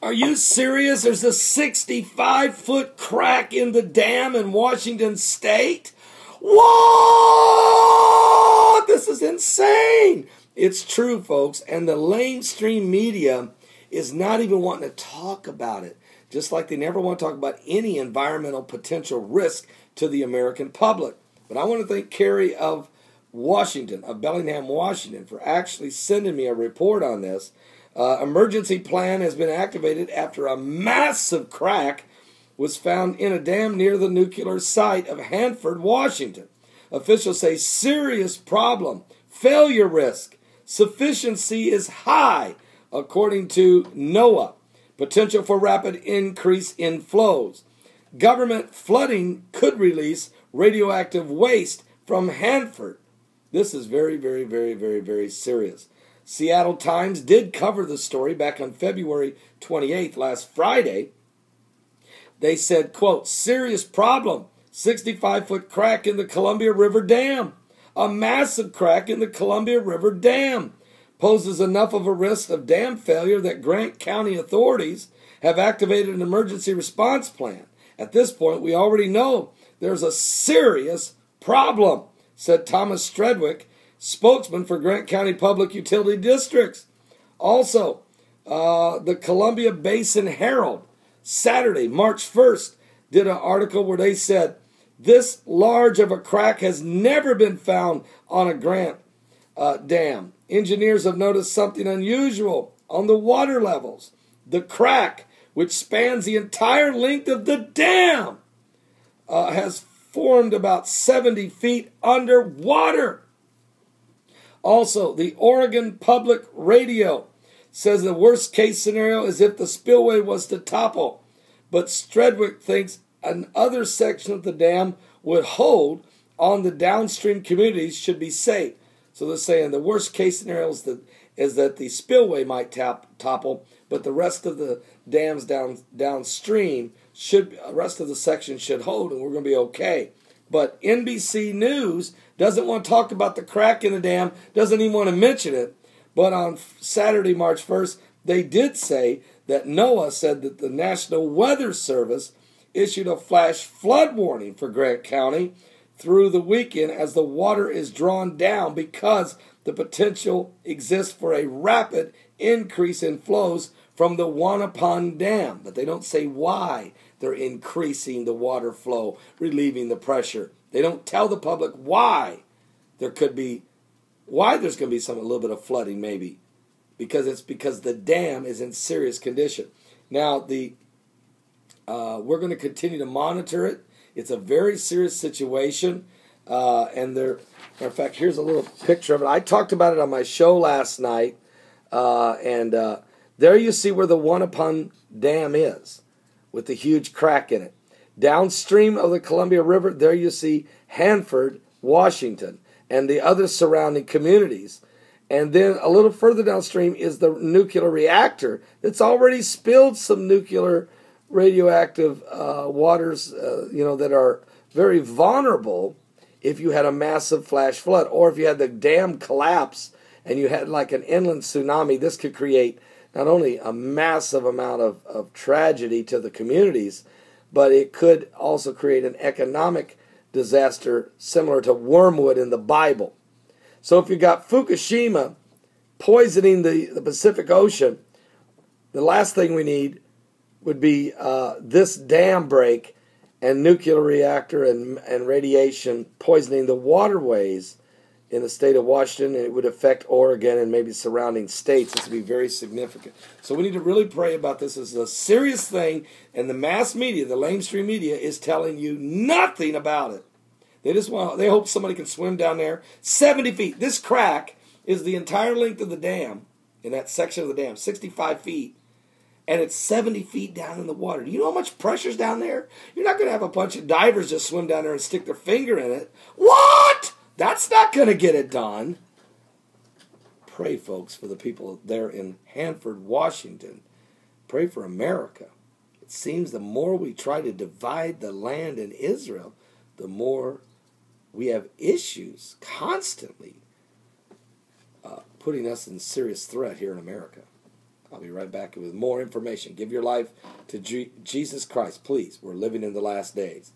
Are you serious? There's a 65-foot crack in the dam in Washington State? What? This is insane. It's true, folks, and the lamestream media is not even wanting to talk about it, just like they never want to talk about any environmental potential risk to the American public. But I want to thank Carrie of Washington, of Bellingham, Washington, for actually sending me a report on this. Emergency plan has been activated after a massive crack was found in a dam near the nuclear site of Hanford, Washington. Officials say serious problem, failure risk, sufficiency is high, according to NOAA. Potential for rapid increase in flows. Government flooding could release radioactive waste from Hanford. This is very, very, very, very, very serious. Seattle Times did cover the story back on February 28th, last Friday. They said, quote, serious problem, 65-foot crack in the Columbia River Dam. A massive crack in the Columbia River Dam poses enough of a risk of dam failure that Grant County authorities have activated an emergency response plan. At this point, we already know there's a serious problem, said Thomas Stredwick, spokesman for Grant County Public Utility Districts. Also, the Columbia Basin Herald, Saturday, March 1st, did an article where they said, this large of a crack has never been found on a Grant dam. Engineers have noticed something unusual on the water levels. The crack, which spans the entire length of the dam, has formed about 70 feet underwater. Also, the Oregon Public Radio says the worst case scenario is if the spillway was to topple. But Stredwick thinks another section of the dam would hold on the downstream communities should be safe. So they're saying the worst case scenario is that the spillway might topple, but the rest of the dams downstream rest of the section should hold, and we're going to be okay. But NBC News doesn't want to talk about the crack in the dam, doesn't even want to mention it. But on Saturday, March 1st, they did say that NOAA said that the National Weather Service issued a flash flood warning for Grant County through the weekend as the water is drawn down because the potential exists for a rapid increase in flows from the Wanapon Dam. But they don't say why they're increasing the water flow, relieving the pressure. They don't tell the public why there's going to be a little bit of flooding maybe. Because the dam is in serious condition. Now, we're going to continue to monitor it. It's a very serious situation. Matter of fact, here's a little picture of it. I talked about it on my show last night. There you see where the Wanapon Dam is, with the huge crack in it. Downstream of the Columbia River, there you see Hanford, Washington, and the other surrounding communities. And then a little further downstream is the nuclear reactor that's already spilled some nuclear radioactive waters, that are very vulnerable if you had a massive flash flood, or if you had the dam collapse and you had like an inland tsunami. This could create not only a massive amount of tragedy to the communities, but it could also create an economic disaster similar to wormwood in the Bible. So if you got Fukushima poisoning the Pacific Ocean, the last thing we need would be this dam break and nuclear reactor and radiation poisoning the waterways in the state of Washington, and it would affect Oregon and maybe surrounding states. This would be very significant. So we need to really pray about this. This is a serious thing, and the mass media, the lamestream media, is telling you nothing about it. They hope somebody can swim down there 70 feet. This crack is the entire length of the dam, in that section of the dam, 65 feet. And it's 70 feet down in the water. Do you know how much pressure's down there? You're not going to have a bunch of divers just swim down there and stick their finger in it. What? That's not going to get it done. Pray, folks, for the people there in Hanford, Washington. Pray for America. It seems the more we try to divide the land in Israel, the more we have issues constantly putting us in serious threat here in America. I'll be right back with more information. Give your life to Jesus Christ, please. We're living in the last days.